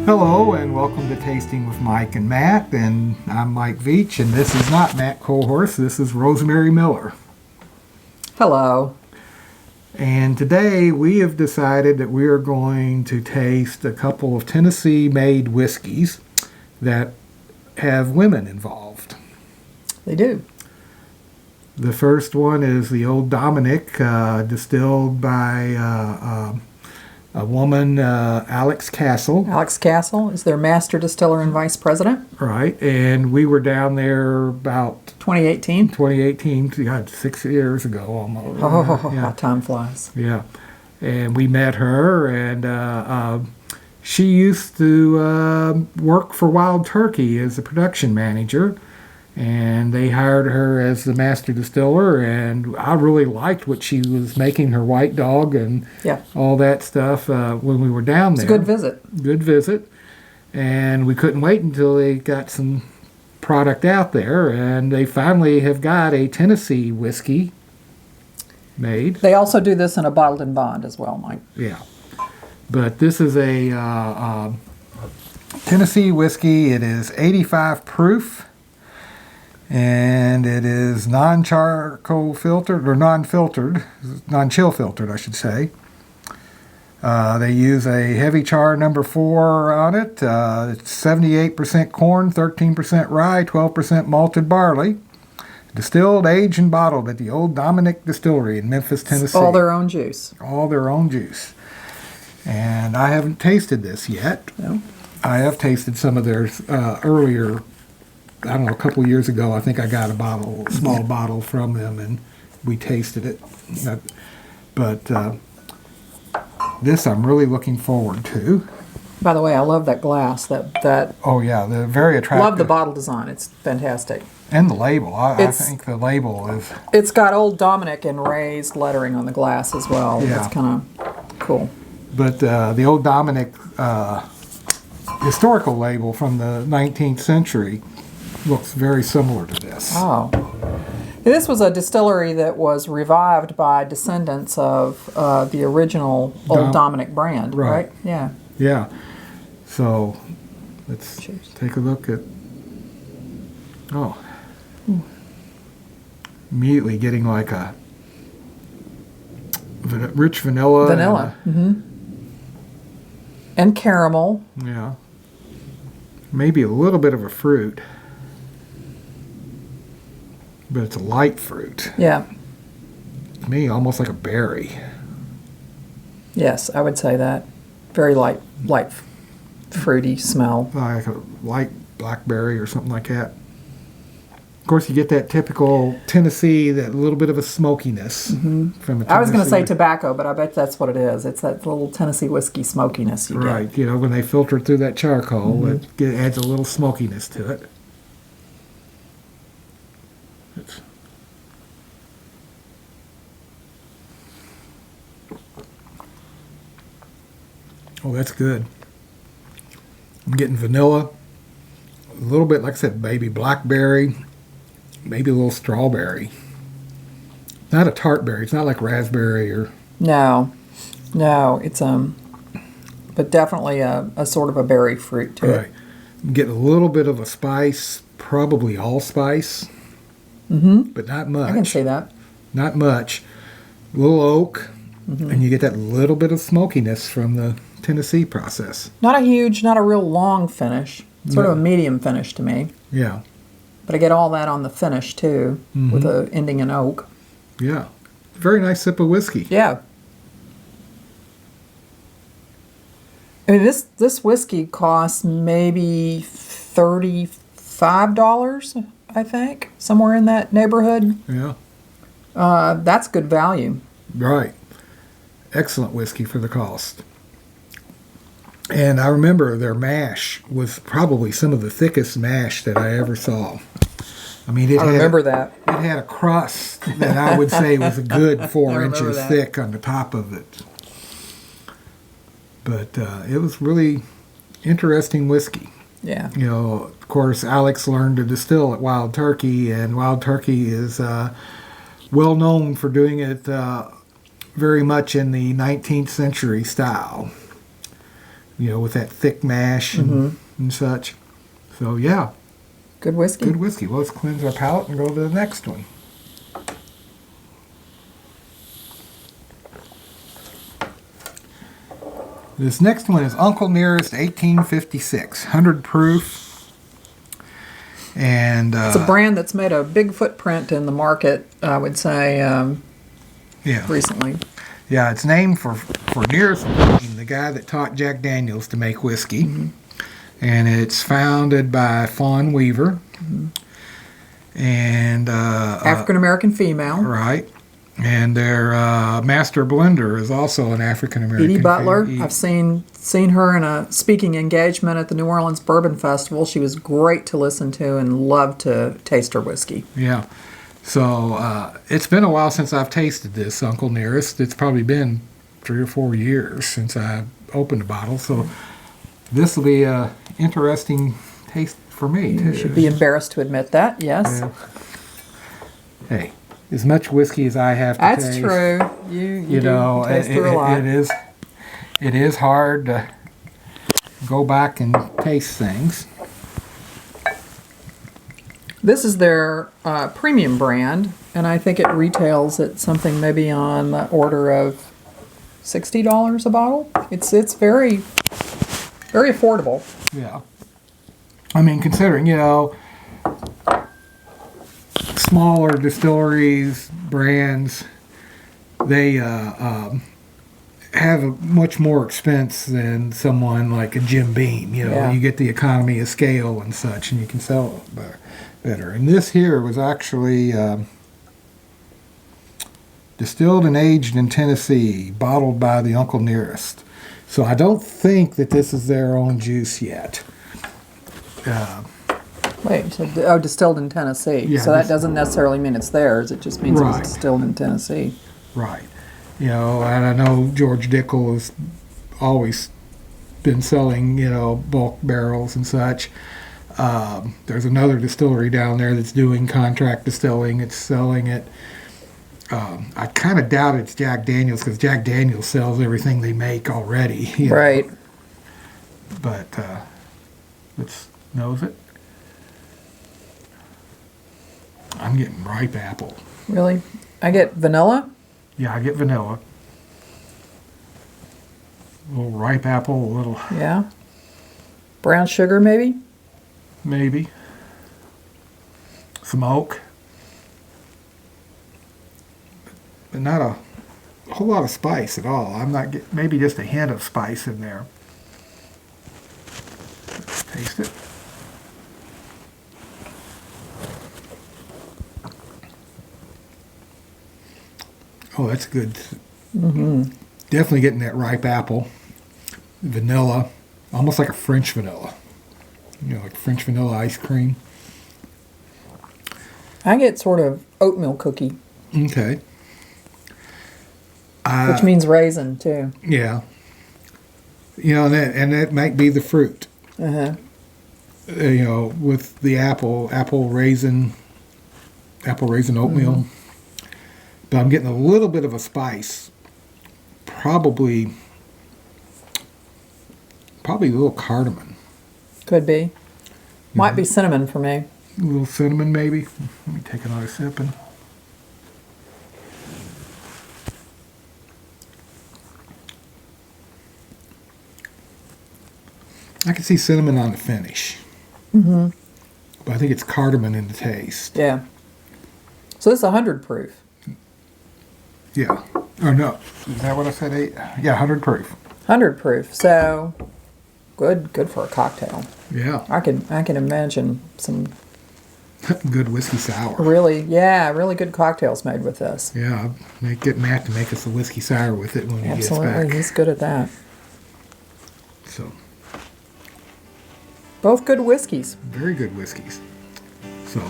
Hello and welcome to Tasting with Mike and Matt, and I'm Mike Veach, and this is not Matt Colhorse, this is Rosemary Miller. Hello. And today we have decided that we are going to taste a couple of Tennessee-made whiskeys that have women involved. They do. The first one is the Old Dominick, distilled by a woman, Alex Castle. Alex Castle is their master distiller and vice president. Right, and we were down there about 2018. 2018, God, 6 years ago almost. Oh, yeah. how time flies. Yeah, and we met her, and she used to work for Wild Turkey as a production manager, and they hired her as the master distiller, and I really liked what she was making, her white dog and all that stuff when we were down there. It's a good visit. Good visit, and we couldn't wait until they got some product out there, and they finally have got a Tennessee whiskey made. They also do this in a bottled in bond as well, Mike. Yeah, but this is a Tennessee whiskey. It is 85 proof, and it is non-charcoal filtered, or non-filtered, non-chill filtered, I should say. They use a heavy char number 4 on it. It's 78% corn, 13% rye, 12% malted barley. Distilled, aged, and bottled at the Old Dominick Distillery in Memphis, Tennessee. All their own juice. All their own juice. And I haven't tasted this yet. No. I have tasted some of theirs earlier. I don't know, a couple years ago. I think I got a small bottle from them, and we tasted it. But this I'm really looking forward to. By the way, I love that glass. That. Oh yeah, they're very attractive. Love the bottle design. It's fantastic. And the label. I think the label is. It's got Old Dominick and raised lettering on the glass as well. Yeah. It's kind of cool. But the Old Dominick historical label from the 19th century looks very similar to this. Oh. This was a distillery that was revived by descendants of the original Old Dominick brand, right? Yeah. Yeah. So let's Cheers. take a look at. Oh. Immediately getting like a rich vanilla. Vanilla. And caramel. Yeah. Maybe a little bit of a fruit. But it's a light fruit. Yeah. To me, almost like a berry. Yes, I would say that. Very light, fruity smell. Like a light blackberry or something like that. Of course, you get that typical Tennessee, that little bit of a smokiness from a Tennessee. I was going to say tobacco, but I bet that's what it is. It's that little Tennessee whiskey smokiness you get. Right. You know, when they filter it through that charcoal, it adds a little smokiness to it. Oh, that's good. I'm getting vanilla, a little bit, like I said, maybe blackberry, maybe a little strawberry. Not a tart berry. It's not like raspberry or... No, it's but definitely a sort of a berry fruit to it. I'm getting a little bit of a spice, probably allspice, but not much. I can see that. Not much. A little oak, and you get that little bit of smokiness from the Tennessee process. Not a real long finish. Sort of a medium finish to me. Yeah. But I get all that on the finish too, with the ending in oak. Yeah. Very nice sip of whiskey. Yeah. I mean, this whiskey costs maybe $35, I think, somewhere in that neighborhood. Yeah. That's good value. Right. Excellent whiskey for the cost. And I remember their mash was probably some of the thickest mash that I ever saw. I mean, I remember that. It had a crust that I would say was a good 4 inches that. thick on the top of it. But it was really interesting whiskey. Yeah. You know, of course, Alex learned to distill at Wild Turkey, and Wild Turkey is well known for doing it very much in the 19th century style. with that thick mash and such. So yeah, Good whiskey. good whiskey. Well, let's cleanse our palate and go to the next one. This next one is Uncle Nearest 1856, 100 proof. And It's a brand that's made a big footprint in the market, I would say, yeah, recently. yeah, it's named for Nearest Green, the guy that taught Jack Daniels to make whiskey. And it's founded by Fawn Weaver. And African American female. right. And their master blender is also an African American. Eady Butler. female. I've seen her in a speaking engagement at the New Orleans Bourbon Festival. She was great to listen to and loved to taste her whiskey. Yeah. So it's been a while since I've tasted this Uncle Nearest. It's probably been 3 or 4 years since I opened a bottle. So this will be an interesting taste for me, too. You should be embarrassed to admit that, yes. Yeah. Hey, as much whiskey as I have to That's taste. true. You do know, taste through a lot. it is hard to go back and taste things. This is their premium brand, and I think it retails at something maybe on the order of $60 a bottle. It's very, very affordable. Yeah. I mean, considering, smaller distilleries, brands, they have a much more expense than someone like a Jim Beam. Yeah. You get the economy of scale and such, and you can sell it better. And this here was actually distilled and aged in Tennessee, bottled by the Uncle Nearest. So I don't think that this is their own juice yet. Wait, you said, distilled in Tennessee. Yeah, So that this- doesn't necessarily mean it's theirs. It just means Right. it's distilled in Tennessee. Right. And I know George Dickel has always been selling, bulk barrels and such. There's another distillery down there that's doing contract distilling. It's selling it. I kind of doubt it's Jack Daniels because Jack Daniels sells everything they make already. Right. But let's nose it. I'm getting ripe apple. Really? I get vanilla. Yeah, I get vanilla. A little ripe apple, a little Yeah. Brown sugar, maybe? maybe. Some oak. But not a whole lot of spice at all. I'm not get maybe just a hint of spice in there. Let's taste it. Oh, that's good. Definitely getting that ripe apple. Vanilla. Almost like a French vanilla. Like French vanilla ice cream. I get sort of oatmeal cookie, Okay. which means raisin, too. Yeah. And that might be the fruit. Uh-huh. With the apple raisin oatmeal. But I'm getting a little bit of a spice. Probably a little cardamom. Could be. Might be cinnamon for me. A little cinnamon, maybe. Let me take another sip. I can see cinnamon on the finish. But I think it's cardamom in the taste. Yeah. So this is 100 proof. Yeah. Or no. Is that what I said? Yeah, 100 proof. 100 proof. So good for a cocktail. Yeah. I can imagine some Good whiskey sour. really good cocktails made with this. Yeah, get Matt to make us a whiskey sour with it when he gets Absolutely. back. He's good at that. So, Both good whiskeys. very good whiskeys. So,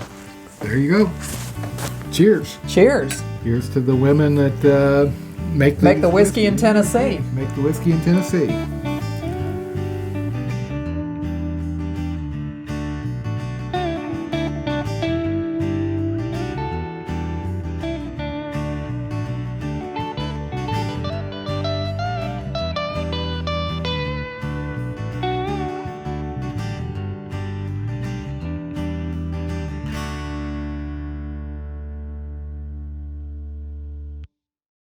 there you go. Cheers. Cheers. Here's to the women that make Make the whiskey in Tennessee. Make the whiskey in Tennessee.